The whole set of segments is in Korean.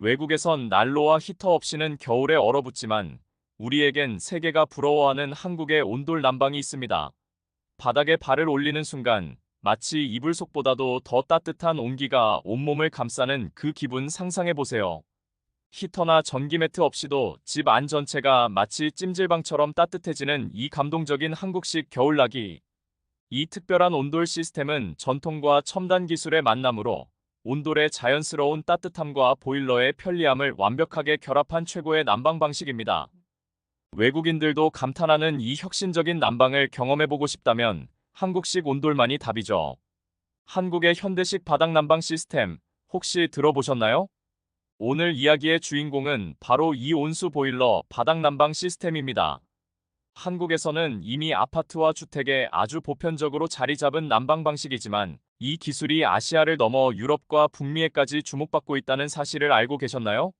외국에선 난로와 히터 없이는 겨울에 얼어붙지만 우리에겐 세계가 부러워하는 한국의 온돌 난방이 있습니다. 바닥에 발을 올리는 순간 마치 이불 속보다도 더 따뜻한 온기가 온몸을 감싸는 그 기분 상상해 보세요. 히터나 전기 매트 없이도 집 안 전체가 마치 찜질방처럼 따뜻해지는 이 감동적인 한국식 겨울나기. 이 특별한 온돌 시스템은 전통과 첨단 기술의 만남으로 온돌의 자연스러운 따뜻함과 보일러의 편리함을 완벽하게 결합한 최고의 난방 방식입니다. 외국인들도 감탄하는 이 혁신적인 난방을 경험해보고 싶다면 한국식 온돌만이 답이죠. 한국의 현대식 바닥 난방 시스템 혹시 들어보셨나요? 오늘 이야기의 주인공은 바로 이 온수 보일러 바닥 난방 시스템입니다. 한국에서는 이미 아파트와 주택에 아주 보편적으로 자리 잡은 난방 방식이지만 이 기술이 아시아를 넘어 유럽과 북미에까지 주목받고 있다는 사실을 알고 계셨나요?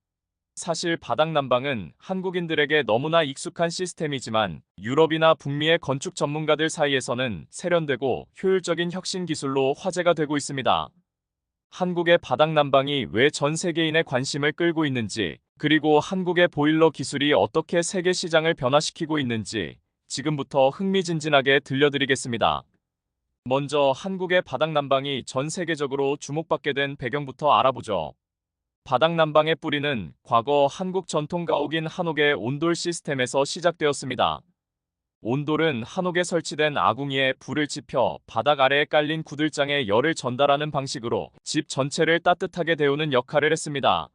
사실 바닥 난방은 한국인들에게 너무나 익숙한 시스템이지만 유럽이나 북미의 건축 전문가들 사이에서는 세련되고 효율적인 혁신 기술로 화제가 되고 있습니다. 한국의 바닥 난방이 왜 전 세계인의 관심을 끌고 있는지, 그리고 한국의 보일러 기술이 어떻게 세계 시장을 변화시키고 있는지 지금부터 흥미진진하게 들려드리겠습니다. 먼저 한국의 바닥 난방이 전 세계적으로 주목받게 된 배경부터 알아보죠. 바닥 난방의 뿌리는 과거 한국 전통 가옥인 한옥의 온돌 시스템에서 시작되었습니다. 온돌은 한옥에 설치된 아궁이에 불을 지펴 바닥 아래에 깔린 구들장에 열을 전달하는 방식으로 집 전체를 따뜻하게 데우는 역할을 했습니다.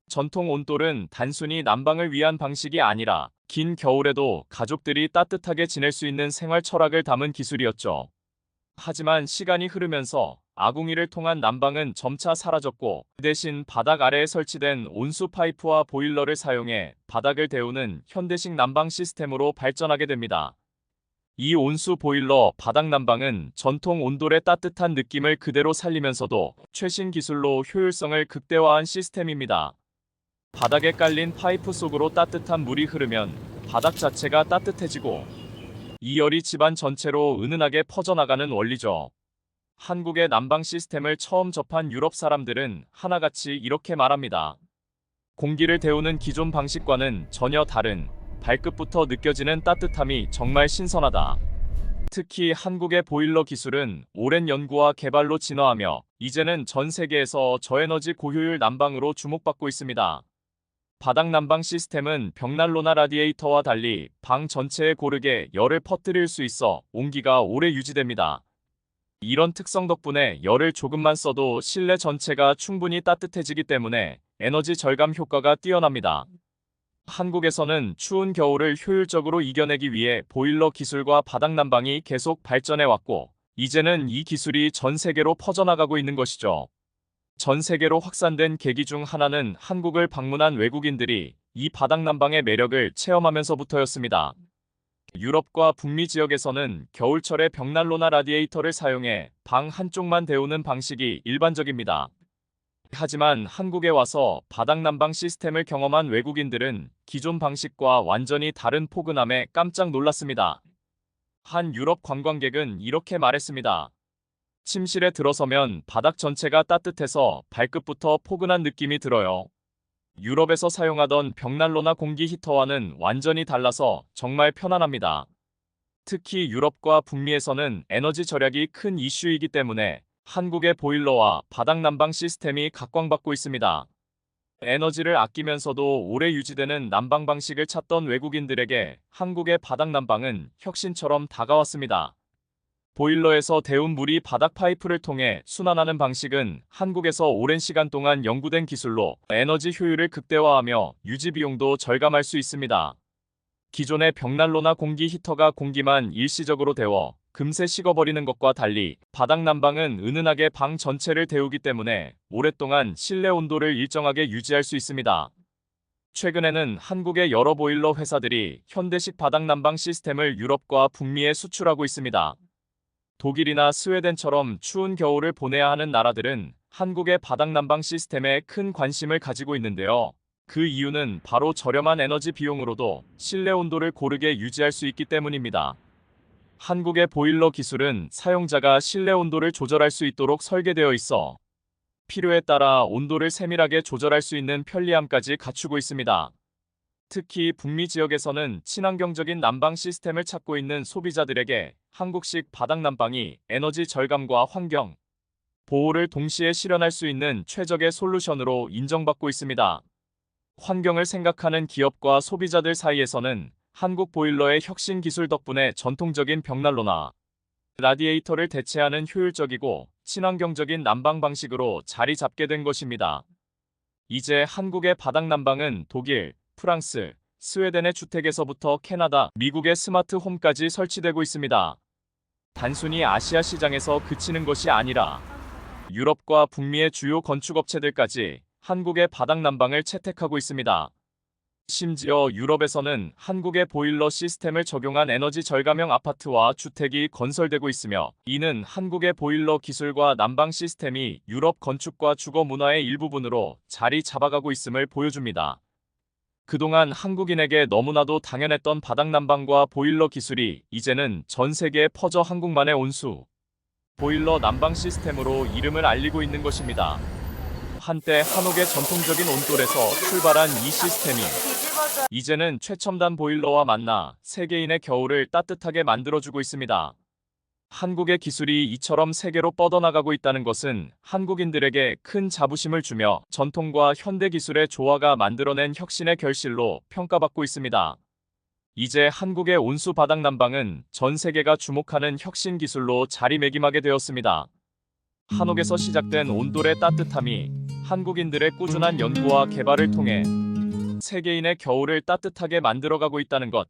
전통 온돌은 단순히 난방을 위한 방식이 아니라 긴 겨울에도 가족들이 따뜻하게 지낼 수 있는 생활 철학을 담은 기술이었죠. 하지만 시간이 흐르면서 아궁이를 통한 난방은 점차 사라졌고 그 대신 바닥 아래에 설치된 온수 파이프와 보일러를 사용해 바닥을 데우는 현대식 난방 시스템으로 발전하게 됩니다. 이 온수 보일러 바닥 난방은 전통 온돌의 따뜻한 느낌을 그대로 살리면서도 최신 기술로 효율성을 극대화한 시스템입니다. 바닥에 깔린 파이프 속으로 따뜻한 물이 흐르면 바닥 자체가 따뜻해지고 이 열이 집안 전체로 은은하게 퍼져나가는 원리죠. 한국의 난방 시스템을 처음 접한 유럽 사람들은 하나같이 이렇게 말합니다. 공기를 데우는 기존 방식과는 전혀 다른 발끝부터 느껴지는 따뜻함이 정말 신선하다. 특히 한국의 보일러 기술은 오랜 연구와 개발로 진화하며 이제는 전 세계에서 저에너지 고효율 난방으로 주목받고 있습니다. 바닥 난방 시스템은 벽난로나 라디에이터와 달리 방 전체에 고르게 열을 퍼뜨릴 수 있어 온기가 오래 유지됩니다. 이런 특성 덕분에 열을 조금만 써도 실내 전체가 충분히 따뜻해지기 때문에 에너지 절감 효과가 뛰어납니다. 한국에서는 추운 겨울을 효율적으로 이겨내기 위해 보일러 기술과 바닥 난방이 계속 발전해왔고, 이제는 이 기술이 전 세계로 퍼져나가고 있는 것이죠. 전 세계로 확산된 계기 중 하나는 한국을 방문한 외국인들이 이 바닥 난방의 매력을 체험하면서부터였습니다. 유럽과 북미 지역에서는 겨울철에 벽난로나 라디에이터를 사용해 방 한쪽만 데우는 방식이 일반적입니다. 하지만 한국에 와서 바닥 난방 시스템을 경험한 외국인들은 기존 방식과 완전히 다른 포근함에 깜짝 놀랐습니다. 한 유럽 관광객은 이렇게 말했습니다. 침실에 들어서면 바닥 전체가 따뜻해서 발끝부터 포근한 느낌이 들어요. 유럽에서 사용하던 벽난로나 공기 히터와는 완전히 달라서 정말 편안합니다. 특히 유럽과 북미에서는 에너지 절약이 큰 이슈이기 때문에 한국의 보일러와 바닥 난방 시스템이 각광받고 있습니다. 에너지를 아끼면서도 오래 유지되는 난방 방식을 찾던 외국인들에게 한국의 바닥 난방은 혁신처럼 다가왔습니다. 보일러에서 데운 물이 바닥 파이프를 통해 순환하는 방식은 한국에서 오랜 시간 동안 연구된 기술로 에너지 효율을 극대화하며 유지 비용도 절감할 수 있습니다. 기존의 벽난로나 공기 히터가 공기만 일시적으로 데워 금세 식어버리는 것과 달리 바닥 난방은 은은하게 방 전체를 데우기 때문에 오랫동안 실내 온도를 일정하게 유지할 수 있습니다. 최근에는 한국의 여러 보일러 회사들이 현대식 바닥 난방 시스템을 유럽과 북미에 수출하고 있습니다. 독일이나 스웨덴처럼 추운 겨울을 보내야 하는 나라들은 한국의 바닥 난방 시스템에 큰 관심을 가지고 있는데요. 그 이유는 바로 저렴한 에너지 비용으로도 실내 온도를 고르게 유지할 수 있기 때문입니다. 한국의 보일러 기술은 사용자가 실내 온도를 조절할 수 있도록 설계되어 있어 필요에 따라 온도를 세밀하게 조절할 수 있는 편리함까지 갖추고 있습니다. 특히 북미 지역에서는 친환경적인 난방 시스템을 찾고 있는 소비자들에게 한국식 바닥 난방이 에너지 절감과 환경 보호를 동시에 실현할 수 있는 최적의 솔루션으로 인정받고 있습니다. 환경을 생각하는 기업과 소비자들 사이에서는 한국 보일러의 혁신 기술 덕분에 전통적인 벽난로나 라디에이터를 대체하는 효율적이고 친환경적인 난방 방식으로 자리 잡게 된 것입니다. 이제 한국의 바닥 난방은 독일, 프랑스, 스웨덴의 주택에서부터 캐나다, 미국의 스마트 홈까지 설치되고 있습니다. 단순히 아시아 시장에서 그치는 것이 아니라 유럽과 북미의 주요 건축업체들까지 한국의 바닥 난방을 채택하고 있습니다. 심지어 유럽에서는 한국의 보일러 시스템을 적용한 에너지 절감형 아파트와 주택이 건설되고 있으며, 이는 한국의 보일러 기술과 난방 시스템이 유럽 건축과 주거 문화의 일부분으로 자리 잡아가고 있음을 보여줍니다. 그동안 한국인에게 너무나도 당연했던 바닥 난방과 보일러 기술이 이제는 전 세계에 퍼져 한국만의 온수 보일러 난방 시스템으로 이름을 알리고 있는 것입니다. 한때 한옥의 전통적인 온돌에서 출발한 이 시스템이 이제는 최첨단 보일러와 만나 세계인의 겨울을 따뜻하게 만들어주고 있습니다. 한국의 기술이 이처럼 세계로 뻗어나가고 있다는 것은 한국인들에게 큰 자부심을 주며 전통과 현대 기술의 조화가 만들어낸 혁신의 결실로 평가받고 있습니다. 이제 한국의 온수 바닥 난방은 전 세계가 주목하는 혁신 기술로 자리매김하게 되었습니다. 한옥에서 시작된 온돌의 따뜻함이 한국인들의 꾸준한 연구와 개발을 통해 세계인의 겨울을 따뜻하게 만들어가고 있다는 것.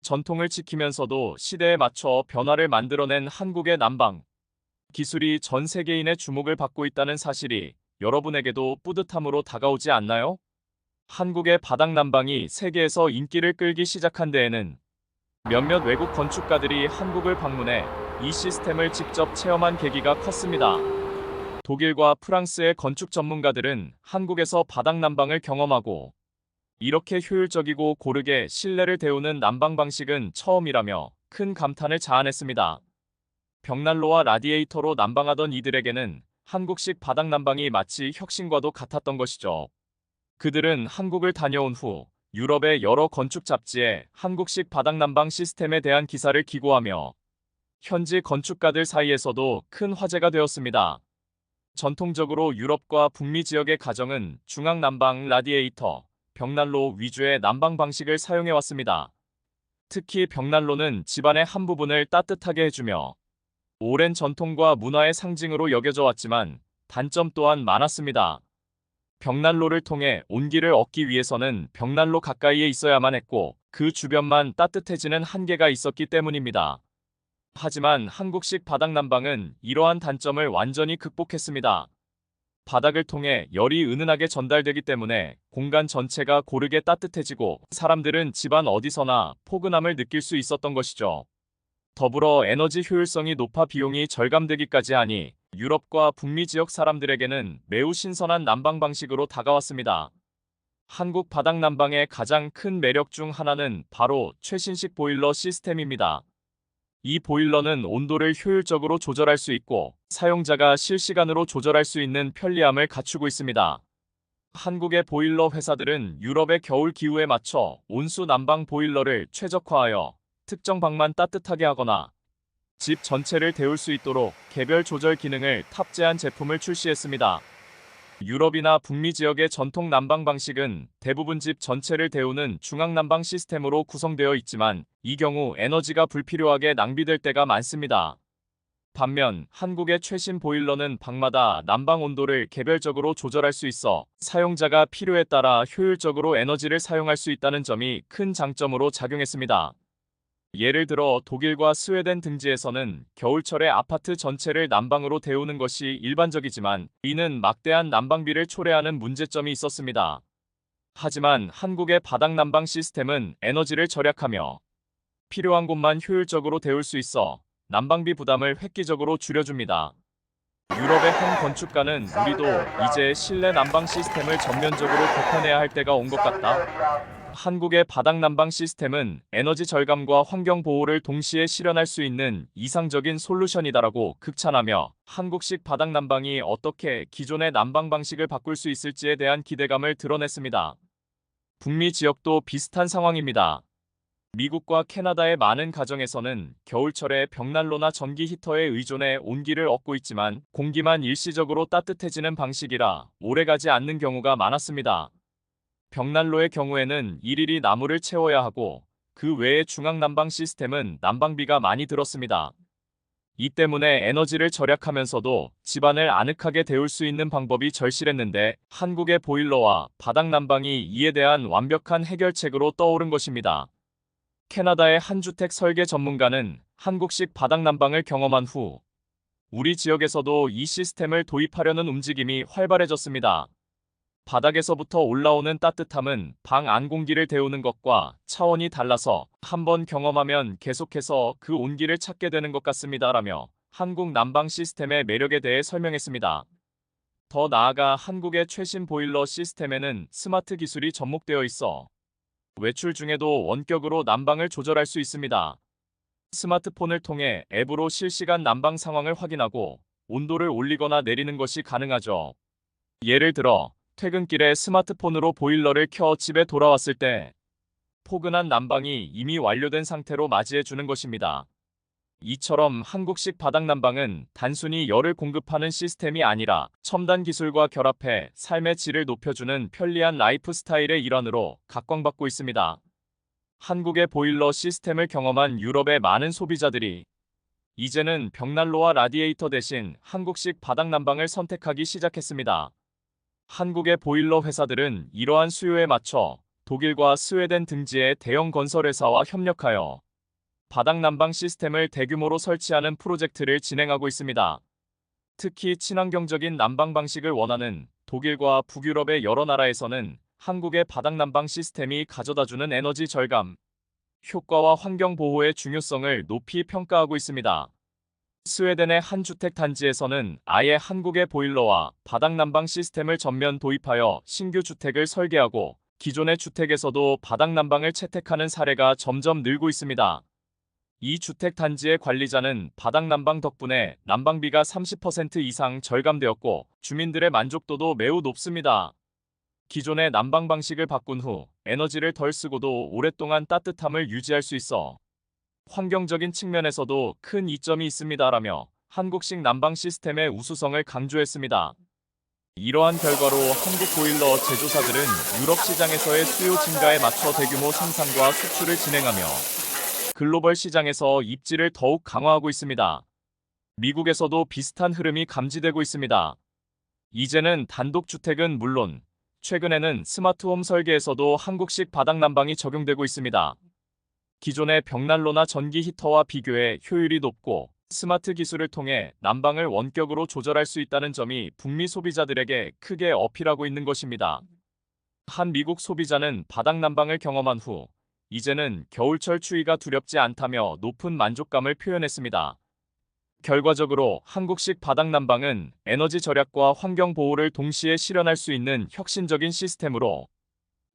전통을 지키면서도 시대에 맞춰 변화를 만들어낸 한국의 난방 기술이 전 세계인의 주목을 받고 있다는 사실이 여러분에게도 뿌듯함으로 다가오지 않나요? 한국의 바닥 난방이 세계에서 인기를 끌기 시작한 데에는 몇몇 외국 건축가들이 한국을 방문해 이 시스템을 직접 체험한 계기가 컸습니다. 독일과 프랑스의 건축 전문가들은 한국에서 바닥 난방을 경험하고 이렇게 효율적이고 고르게 실내를 데우는 난방 방식은 처음이라며 큰 감탄을 자아냈습니다. 벽난로와 라디에이터로 난방하던 이들에게는 한국식 바닥 난방이 마치 혁신과도 같았던 것이죠. 그들은 한국을 다녀온 후 유럽의 여러 건축 잡지에 한국식 바닥 난방 시스템에 대한 기사를 기고하며 현지 건축가들 사이에서도 큰 화제가 되었습니다. 전통적으로 유럽과 북미 지역의 가정은 중앙 난방 라디에이터, 벽난로 위주의 난방 방식을 사용해 왔습니다. 특히 벽난로는 집안의 한 부분을 따뜻하게 해주며 오랜 전통과 문화의 상징으로 여겨져 왔지만 단점 또한 많았습니다. 벽난로를 통해 온기를 얻기 위해서는 벽난로 가까이에 있어야만 했고 그 주변만 따뜻해지는 한계가 있었기 때문입니다. 하지만 한국식 바닥 난방은 이러한 단점을 완전히 극복했습니다. 바닥을 통해 열이 은은하게 전달되기 때문에 공간 전체가 고르게 따뜻해지고 사람들은 집안 어디서나 포근함을 느낄 수 있었던 것이죠. 더불어 에너지 효율성이 높아 비용이 절감되기까지 하니 유럽과 북미 지역 사람들에게는 매우 신선한 난방 방식으로 다가왔습니다. 한국 바닥 난방의 가장 큰 매력 중 하나는 바로 최신식 보일러 시스템입니다. 이 보일러는 온도를 효율적으로 조절할 수 있고 사용자가 실시간으로 조절할 수 있는 편리함을 갖추고 있습니다. 한국의 보일러 회사들은 유럽의 겨울 기후에 맞춰 온수 난방 보일러를 최적화하여 특정 방만 따뜻하게 하거나 집 전체를 데울 수 있도록 개별 조절 기능을 탑재한 제품을 출시했습니다. 유럽이나 북미 지역의 전통 난방 방식은 대부분 집 전체를 데우는 중앙 난방 시스템으로 구성되어 있지만 이 경우 에너지가 불필요하게 낭비될 때가 많습니다. 반면 한국의 최신 보일러는 방마다 난방 온도를 개별적으로 조절할 수 있어 사용자가 필요에 따라 효율적으로 에너지를 사용할 수 있다는 점이 큰 장점으로 작용했습니다. 예를 들어 독일과 스웨덴 등지에서는 겨울철에 아파트 전체를 난방으로 데우는 것이 일반적이지만 이는 막대한 난방비를 초래하는 문제점이 있었습니다. 하지만 한국의 바닥 난방 시스템은 에너지를 절약하며 필요한 곳만 효율적으로 데울 수 있어 난방비 부담을 획기적으로 줄여줍니다. 유럽의 한 건축가는 우리도 이제 실내 난방 시스템을 전면적으로 개편해야 할 때가 온 것 같다. 한국의 바닥난방 시스템은 에너지 절감과 환경 보호를 동시에 실현할 수 있는 이상적인 솔루션이다라고 극찬하며 한국식 바닥난방이 어떻게 기존의 난방 방식을 바꿀 수 있을지에 대한 기대감을 드러냈습니다. 북미 지역도 비슷한 상황입니다. 미국과 캐나다의 많은 가정에서는 겨울철에 벽난로나 전기 히터에 의존해 온기를 얻고 있지만 공기만 일시적으로 따뜻해지는 방식이라 오래가지 않는 경우가 많았습니다. 벽난로의 경우에는 일일이 나무를 채워야 하고 그 외에 중앙난방 시스템은 난방비가 많이 들었습니다. 이 때문에 에너지를 절약하면서도 집안을 아늑하게 데울 수 있는 방법이 절실했는데 한국의 보일러와 바닥난방이 이에 대한 완벽한 해결책으로 떠오른 것입니다. 캐나다의 한 주택 설계 전문가는 한국식 바닥난방을 경험한 후 우리 지역에서도 이 시스템을 도입하려는 움직임이 활발해졌습니다. 바닥에서부터 올라오는 따뜻함은 방 안 공기를 데우는 것과 차원이 달라서 한번 경험하면 계속해서 그 온기를 찾게 되는 것 같습니다라며 한국 난방 시스템의 매력에 대해 설명했습니다. 더 나아가 한국의 최신 보일러 시스템에는 스마트 기술이 접목되어 있어 외출 중에도 원격으로 난방을 조절할 수 있습니다. 스마트폰을 통해 앱으로 실시간 난방 상황을 확인하고 온도를 올리거나 내리는 것이 가능하죠. 예를 들어 퇴근길에 스마트폰으로 보일러를 켜 집에 돌아왔을 때 포근한 난방이 이미 완료된 상태로 맞이해 주는 것입니다. 이처럼 한국식 바닥난방은 단순히 열을 공급하는 시스템이 아니라 첨단 기술과 결합해 삶의 질을 높여주는 편리한 라이프 스타일의 일환으로 각광받고 있습니다. 한국의 보일러 시스템을 경험한 유럽의 많은 소비자들이 이제는 벽난로와 라디에이터 대신 한국식 바닥난방을 선택하기 시작했습니다. 한국의 보일러 회사들은 이러한 수요에 맞춰 독일과 스웨덴 등지의 대형 건설회사와 협력하여 바닥난방 시스템을 대규모로 설치하는 프로젝트를 진행하고 있습니다. 특히 친환경적인 난방 방식을 원하는 독일과 북유럽의 여러 나라에서는 한국의 바닥난방 시스템이 가져다주는 에너지 절감, 효과와 환경 보호의 중요성을 높이 평가하고 있습니다. 스웨덴의 한 주택 단지에서는 아예 한국의 보일러와 바닥난방 시스템을 전면 도입하여 신규 주택을 설계하고 기존의 주택에서도 바닥난방을 채택하는 사례가 점점 늘고 있습니다. 이 주택 단지의 관리자는 바닥난방 덕분에 난방비가 30% 이상 절감되었고 주민들의 만족도도 매우 높습니다. 기존의 난방 방식을 바꾼 후 에너지를 덜 쓰고도 오랫동안 따뜻함을 유지할 수 있어 환경적인 측면에서도 큰 이점이 있습니다라며 한국식 난방 시스템의 우수성을 강조했습니다. 이러한 결과로 한국 보일러 제조사들은 유럽 시장에서의 수요 증가에 맞춰 대규모 생산과 수출을 진행하며 글로벌 시장에서 입지를 더욱 강화하고 있습니다. 미국에서도 비슷한 흐름이 감지되고 있습니다. 이제는 단독주택은 물론 최근에는 스마트홈 설계에서도 한국식 바닥난방이 적용되고 있습니다. 기존의 벽난로나 전기 히터와 비교해 효율이 높고 스마트 기술을 통해 난방을 원격으로 조절할 수 있다는 점이 북미 소비자들에게 크게 어필하고 있는 것입니다. 한 미국 소비자는 바닥난방을 경험한 후 이제는 겨울철 추위가 두렵지 않다며 높은 만족감을 표현했습니다. 결과적으로 한국식 바닥난방은 에너지 절약과 환경 보호를 동시에 실현할 수 있는 혁신적인 시스템으로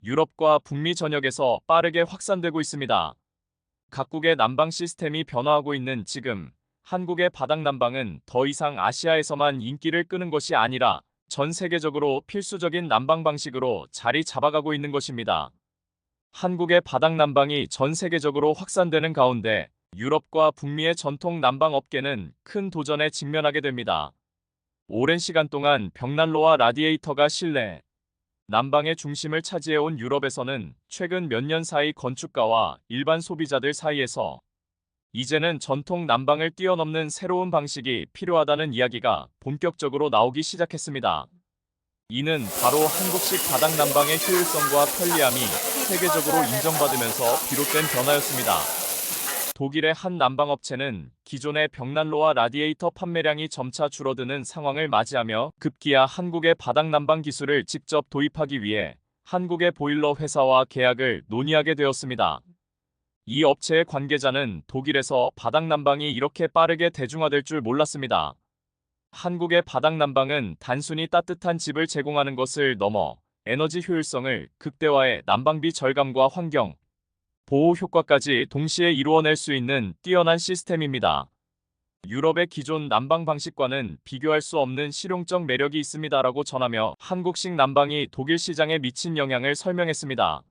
유럽과 북미 전역에서 빠르게 확산되고 있습니다. 각국의 난방 시스템이 변화하고 있는 지금 한국의 바닥난방은 더 이상 아시아에서만 인기를 끄는 것이 아니라 전 세계적으로 필수적인 난방 방식으로 자리 잡아가고 있는 것입니다. 한국의 바닥난방이 전 세계적으로 확산되는 가운데 유럽과 북미의 전통 난방 업계는 큰 도전에 직면하게 됩니다. 오랜 시간 동안 벽난로와 라디에이터가 실내 난방의 중심을 차지해온 유럽에서는 최근 몇 년 사이 건축가와 일반 소비자들 사이에서 이제는 전통 난방을 뛰어넘는 새로운 방식이 필요하다는 이야기가 본격적으로 나오기 시작했습니다. 이는 바로 한국식 바닥난방의 효율성과 편리함이 세계적으로 인정받으면서 비롯된 변화였습니다. 독일의 한 난방업체는 기존의 벽난로와 라디에이터 판매량이 점차 줄어드는 상황을 맞이하며 급기야 한국의 바닥난방 기술을 직접 도입하기 위해 한국의 보일러 회사와 계약을 논의하게 되었습니다. 이 업체의 관계자는 독일에서 바닥난방이 이렇게 빠르게 대중화될 줄 몰랐습니다. 한국의 바닥난방은 단순히 따뜻한 집을 제공하는 것을 넘어 에너지 효율성을 극대화해 난방비 절감과 환경 보호 효과까지 동시에 이루어낼 수 있는 뛰어난 시스템입니다. 유럽의 기존 난방 방식과는 비교할 수 없는 실용적 매력이 있습니다라고 전하며 한국식 난방이 독일 시장에 미친 영향을 설명했습니다.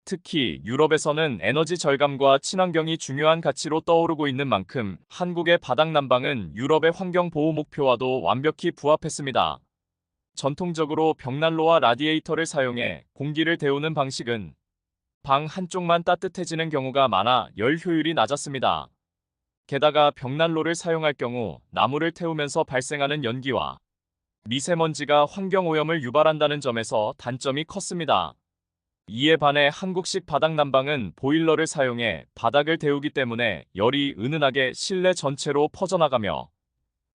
특히 유럽에서는 에너지 절감과 친환경이 중요한 가치로 떠오르고 있는 만큼 한국의 바닥 난방은 유럽의 환경 보호 목표와도 완벽히 부합했습니다. 전통적으로 벽난로와 라디에이터를 사용해 공기를 데우는 방식은 방 한쪽만 따뜻해지는 경우가 많아 열 효율이 낮았습니다. 게다가 벽난로를 사용할 경우 나무를 태우면서 발생하는 연기와 미세먼지가 환경오염을 유발한다는 점에서 단점이 컸습니다. 이에 반해 한국식 바닥 난방은 보일러를 사용해 바닥을 데우기 때문에 열이 은은하게 실내 전체로 퍼져나가며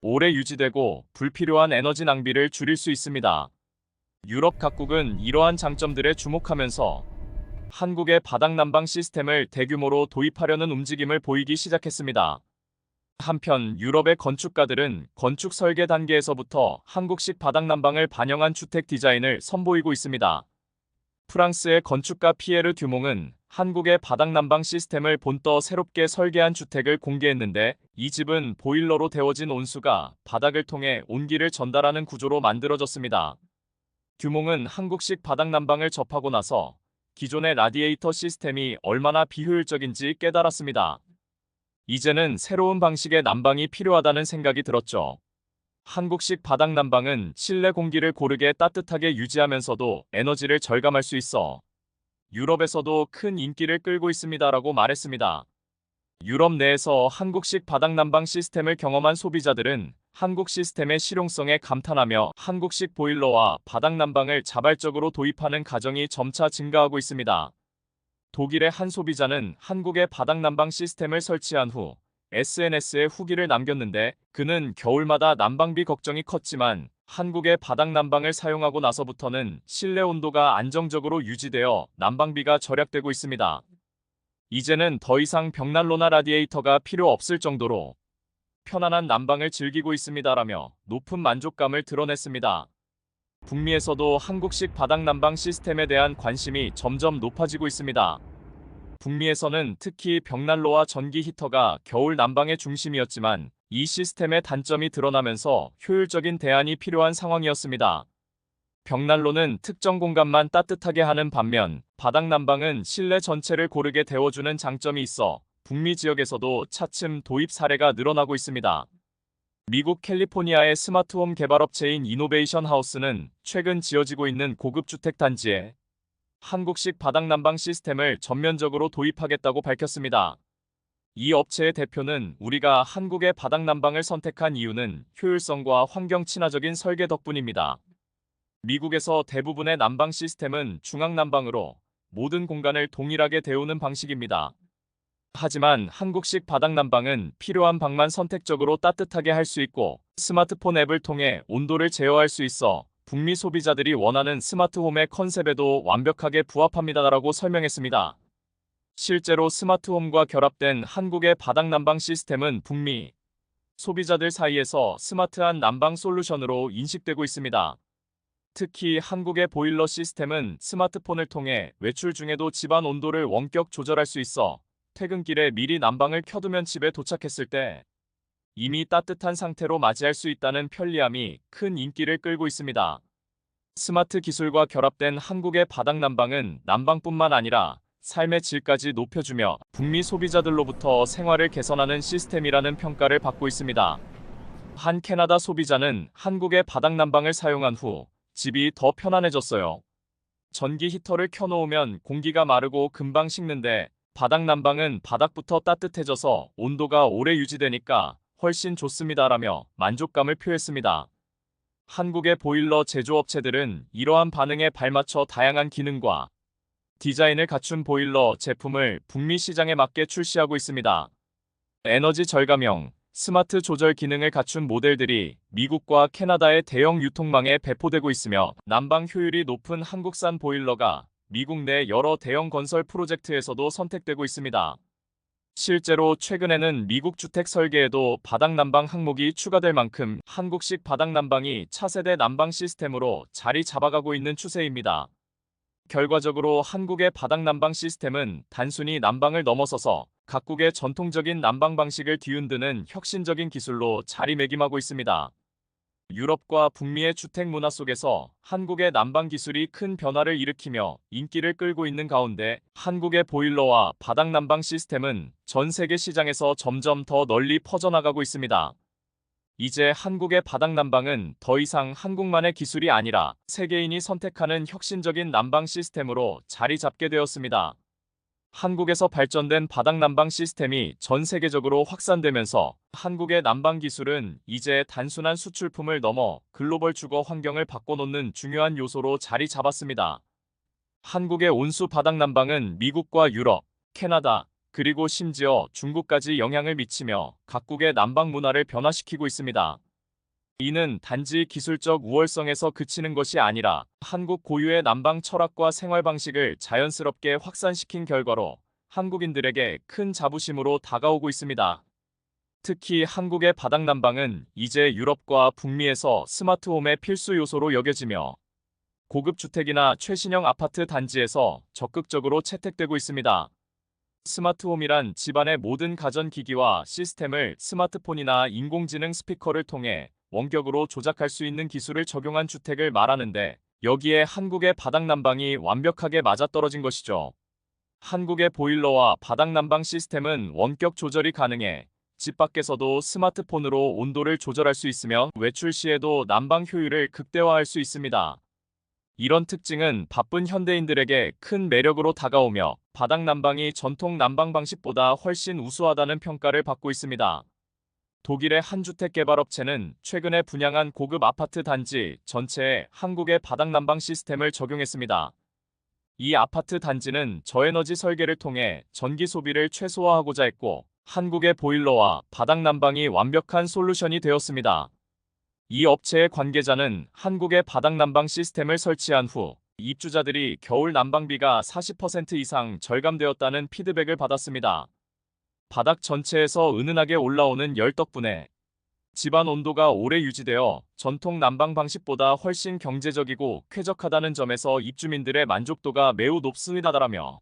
오래 유지되고 불필요한 에너지 낭비를 줄일 수 있습니다. 유럽 각국은 이러한 장점들에 주목하면서 한국의 바닥 난방 시스템을 대규모로 도입하려는 움직임을 보이기 시작했습니다. 한편 유럽의 건축가들은 건축 설계 단계에서부터 한국식 바닥 난방을 반영한 주택 디자인을 선보이고 있습니다. 프랑스의 건축가 피에르 듀몽은 한국의 바닥 난방 시스템을 본떠 새롭게 설계한 주택을 공개했는데 이 집은 보일러로 데워진 온수가 바닥을 통해 온기를 전달하는 구조로 만들어졌습니다. 듀몽은 한국식 바닥 난방을 접하고 나서 기존의 라디에이터 시스템이 얼마나 비효율적인지 깨달았습니다. 이제는 새로운 방식의 난방이 필요하다는 생각이 들었죠. 한국식 바닥 난방은 실내 공기를 고르게 따뜻하게 유지하면서도 에너지를 절감할 수 있어 유럽에서도 큰 인기를 끌고 있습니다라고 말했습니다. 유럽 내에서 한국식 바닥 난방 시스템을 경험한 소비자들은 한국 시스템의 실용성에 감탄하며 한국식 보일러와 바닥 난방을 자발적으로 도입하는 가정이 점차 증가하고 있습니다. 독일의 한 소비자는 한국의 바닥 난방 시스템을 설치한 후 SNS에 후기를 남겼는데 그는 겨울마다 난방비 걱정이 컸지만 한국의 바닥 난방을 사용하고 나서부터는 실내 온도가 안정적으로 유지되어 난방비가 절약되고 있습니다. 이제는 더 이상 벽난로나 라디에이터가 필요 없을 정도로 편안한 난방을 즐기고 있습니다라며 높은 만족감을 드러냈습니다. 북미에서도 한국식 바닥 난방 시스템에 대한 관심이 점점 높아지고 있습니다. 북미에서는 특히 벽난로와 전기 히터가 겨울 난방의 중심이었지만 이 시스템의 단점이 드러나면서 효율적인 대안이 필요한 상황이었습니다. 벽난로는 특정 공간만 따뜻하게 하는 반면 바닥 난방은 실내 전체를 고르게 데워주는 장점이 있어 북미 지역에서도 차츰 도입 사례가 늘어나고 있습니다. 미국 캘리포니아의 스마트홈 개발업체인 이노베이션 하우스는 최근 지어지고 있는 고급 주택 단지에 한국식 바닥 난방 시스템을 전면적으로 도입하겠다고 밝혔습니다. 이 업체의 대표는 우리가 한국의 바닥 난방을 선택한 이유는 효율성과 환경 친화적인 설계 덕분입니다. 미국에서 대부분의 난방 시스템은 중앙 난방으로 모든 공간을 동일하게 데우는 방식입니다. 하지만 한국식 바닥 난방은 필요한 방만 선택적으로 따뜻하게 할 수 있고 스마트폰 앱을 통해 온도를 제어할 수 있어 북미 소비자들이 원하는 스마트홈의 컨셉에도 완벽하게 부합합니다라고 설명했습니다. 실제로 스마트홈과 결합된 한국의 바닥 난방 시스템은 북미 소비자들 사이에서 스마트한 난방 솔루션으로 인식되고 있습니다. 특히 한국의 보일러 시스템은 스마트폰을 통해 외출 중에도 집안 온도를 원격 조절할 수 있어 퇴근길에 미리 난방을 켜두면 집에 도착했을 때 이미 따뜻한 상태로 맞이할 수 있다는 편리함이 큰 인기를 끌고 있습니다. 스마트 기술과 결합된 한국의 바닥 난방은 난방뿐만 아니라 삶의 질까지 높여주며 북미 소비자들로부터 생활을 개선하는 시스템이라는 평가를 받고 있습니다. 한 캐나다 소비자는 한국의 바닥 난방을 사용한 후 집이 더 편안해졌어요. 전기 히터를 켜놓으면 공기가 마르고 금방 식는데 바닥 난방은 바닥부터 따뜻해져서 온도가 오래 유지되니까 훨씬 좋습니다라며 만족감을 표했습니다. 한국의 보일러 제조업체들은 이러한 반응에 발맞춰 다양한 기능과 디자인을 갖춘 보일러 제품을 북미 시장에 맞게 출시하고 있습니다. 에너지 절감형, 스마트 조절 기능을 갖춘 모델들이 미국과 캐나다의 대형 유통망에 배포되고 있으며 난방 효율이 높은 한국산 보일러가 미국 내 여러 대형 건설 프로젝트에서도 선택되고 있습니다. 실제로 최근에는 미국 주택 설계에도 바닥 난방 항목이 추가될 만큼 한국식 바닥 난방이 차세대 난방 시스템으로 자리 잡아가고 있는 추세입니다. 결과적으로 한국의 바닥 난방 시스템은 단순히 난방을 넘어서서 각국의 전통적인 난방 방식을 뒤흔드는 혁신적인 기술로 자리매김하고 있습니다. 유럽과 북미의 주택 문화 속에서 한국의 난방 기술이 큰 변화를 일으키며 인기를 끌고 있는 가운데 한국의 보일러와 바닥 난방 시스템은 전 세계 시장에서 점점 더 널리 퍼져나가고 있습니다. 이제 한국의 바닥 난방은 더 이상 한국만의 기술이 아니라 세계인이 선택하는 혁신적인 난방 시스템으로 자리 잡게 되었습니다. 한국에서 발전된 바닥 난방 시스템이 전 세계적으로 확산되면서 한국의 난방 기술은 이제 단순한 수출품을 넘어 글로벌 주거 환경을 바꿔놓는 중요한 요소로 자리 잡았습니다. 한국의 온수 바닥 난방은 미국과 유럽, 캐나다, 그리고 심지어 중국까지 영향을 미치며 각국의 난방 문화를 변화시키고 있습니다. 이는 단지 기술적 우월성에서 그치는 것이 아니라 한국 고유의 난방 철학과 생활 방식을 자연스럽게 확산시킨 결과로 한국인들에게 큰 자부심으로 다가오고 있습니다. 특히 한국의 바닥 난방은 이제 유럽과 북미에서 스마트홈의 필수 요소로 여겨지며 고급 주택이나 최신형 아파트 단지에서 적극적으로 채택되고 있습니다. 스마트홈이란 집안의 모든 가전기기와 시스템을 스마트폰이나 인공지능 스피커를 통해 원격으로 조작할 수 있는 기술을 적용한 주택을 말하는데 여기에 한국의 바닥 난방이 완벽하게 맞아떨어진 것이죠. 한국의 보일러와 바닥 난방 시스템은 원격 조절이 가능해 집 밖에서도 스마트폰으로 온도를 조절할 수 있으며 외출 시에도 난방 효율을 극대화할 수 있습니다. 이런 특징은 바쁜 현대인들에게 큰 매력으로 다가오며 바닥 난방이 전통 난방 방식보다 훨씬 우수하다는 평가를 받고 있습니다. 독일의 한 주택 개발업체는 최근에 분양한 고급 아파트 단지 전체에 한국의 바닥 난방 시스템을 적용했습니다. 이 아파트 단지는 저에너지 설계를 통해 전기 소비를 최소화하고자 했고 한국의 보일러와 바닥 난방이 완벽한 솔루션이 되었습니다. 이 업체의 관계자는 한국의 바닥 난방 시스템을 설치한 후 입주자들이 겨울 난방비가 40% 이상 절감되었다는 피드백을 받았습니다. 바닥 전체에서 은은하게 올라오는 열 덕분에 집안 온도가 오래 유지되어 전통 난방 방식보다 훨씬 경제적이고 쾌적하다는 점에서 입주민들의 만족도가 매우 높습니다라며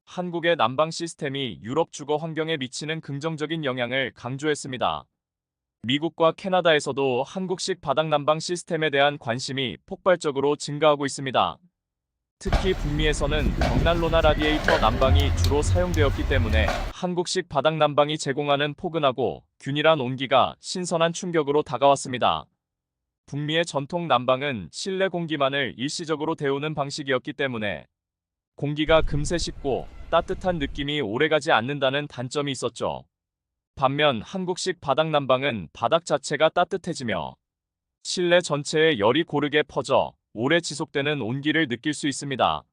한국의 난방 시스템이 유럽 주거 환경에 미치는 긍정적인 영향을 강조했습니다. 미국과 캐나다에서도 한국식 바닥 난방 시스템에 대한 관심이 폭발적으로 증가하고 있습니다. 특히 북미에서는 벽난로나 라디에이터 난방이 주로 사용되었기 때문에 한국식 바닥 난방이 제공하는 포근하고 균일한 온기가 신선한 충격으로 다가왔습니다. 북미의 전통 난방은 실내 공기만을 일시적으로 데우는 방식이었기 때문에 공기가 금세 식고 따뜻한 느낌이 오래가지 않는다는 단점이 있었죠. 반면 한국식 바닥 난방은 바닥 자체가 따뜻해지며 실내 전체에 열이 고르게 퍼져 오래 지속되는 온기를 느낄 수 있습니다.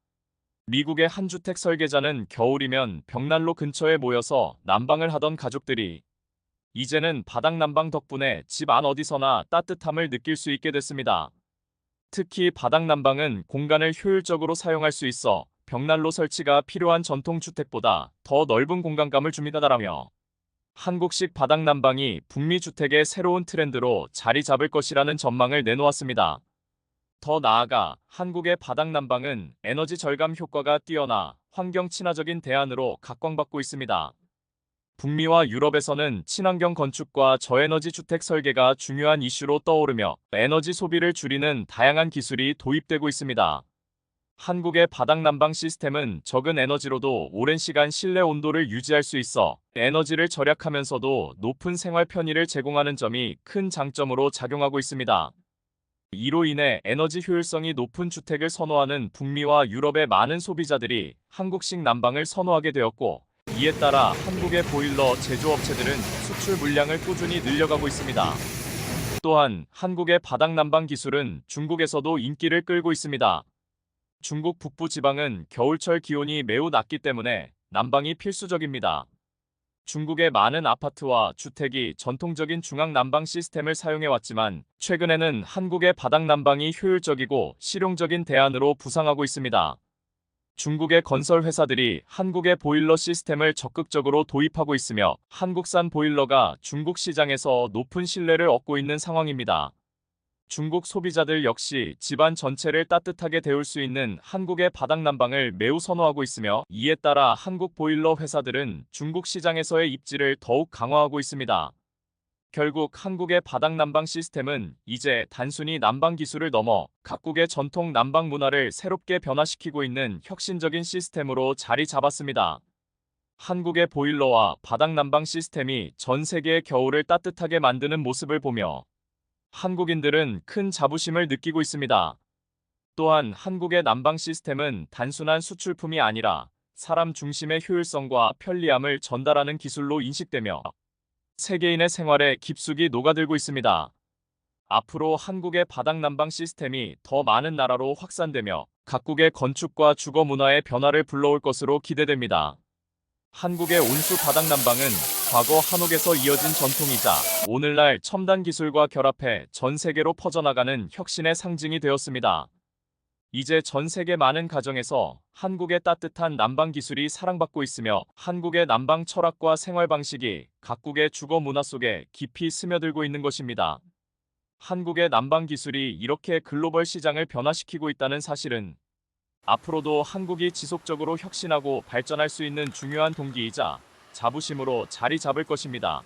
미국의 한 주택 설계자는 겨울이면 벽난로 근처에 모여서 난방을 하던 가족들이 이제는 바닥 난방 덕분에 집 안 어디서나 따뜻함을 느낄 수 있게 됐습니다. 특히 바닥 난방은 공간을 효율적으로 사용할 수 있어 벽난로 설치가 필요한 전통 주택보다 더 넓은 공간감을 줍니다라며 한국식 바닥 난방이 북미 주택의 새로운 트렌드로 자리 잡을 것이라는 전망을 내놓았습니다. 더 나아가 한국의 바닥 난방은 에너지 절감 효과가 뛰어나 환경 친화적인 대안으로 각광받고 있습니다. 북미와 유럽에서는 친환경 건축과 저에너지 주택 설계가 중요한 이슈로 떠오르며 에너지 소비를 줄이는 다양한 기술이 도입되고 있습니다. 한국의 바닥 난방 시스템은 적은 에너지로도 오랜 시간 실내 온도를 유지할 수 있어 에너지를 절약하면서도 높은 생활 편의를 제공하는 점이 큰 장점으로 작용하고 있습니다. 이로 인해 에너지 효율성이 높은 주택을 선호하는 북미와 유럽의 많은 소비자들이 한국식 난방을 선호하게 되었고 이에 따라 한국의 보일러 제조업체들은 수출 물량을 꾸준히 늘려가고 있습니다. 또한 한국의 바닥 난방 기술은 중국에서도 인기를 끌고 있습니다. 중국 북부 지방은 겨울철 기온이 매우 낮기 때문에 난방이 필수적입니다. 중국의 많은 아파트와 주택이 전통적인 중앙 난방 시스템을 사용해왔지만 최근에는 한국의 바닥 난방이 효율적이고 실용적인 대안으로 부상하고 있습니다. 중국의 건설 회사들이 한국의 보일러 시스템을 적극적으로 도입하고 있으며 한국산 보일러가 중국 시장에서 높은 신뢰를 얻고 있는 상황입니다. 중국 소비자들 역시 집안 전체를 따뜻하게 데울 수 있는 한국의 바닥 난방을 매우 선호하고 있으며 이에 따라 한국 보일러 회사들은 중국 시장에서의 입지를 더욱 강화하고 있습니다. 결국 한국의 바닥 난방 시스템은 이제 단순히 난방 기술을 넘어 각국의 전통 난방 문화를 새롭게 변화시키고 있는 혁신적인 시스템으로 자리 잡았습니다. 한국의 보일러와 바닥 난방 시스템이 전 세계의 겨울을 따뜻하게 만드는 모습을 보며 한국인들은 큰 자부심을 느끼고 있습니다. 또한 한국의 난방 시스템은 단순한 수출품이 아니라 사람 중심의 효율성과 편리함을 전달하는 기술로 인식되며 세계인의 생활에 깊숙이 녹아들고 있습니다. 앞으로 한국의 바닥 난방 시스템이 더 많은 나라로 확산되며 각국의 건축과 주거 문화의 변화를 불러올 것으로 기대됩니다. 한국의 온수 바닥 난방은 과거 한옥에서 이어진 전통이자 오늘날 첨단 기술과 결합해 전 세계로 퍼져나가는 혁신의 상징이 되었습니다. 이제 전 세계 많은 가정에서 한국의 따뜻한 난방 기술이 사랑받고 있으며 한국의 난방 철학과 생활 방식이 각국의 주거 문화 속에 깊이 스며들고 있는 것입니다. 한국의 난방 기술이 이렇게 글로벌 시장을 변화시키고 있다는 사실은 앞으로도 한국이 지속적으로 혁신하고 발전할 수 있는 중요한 동기이자 자부심으로 자리 잡을 것입니다.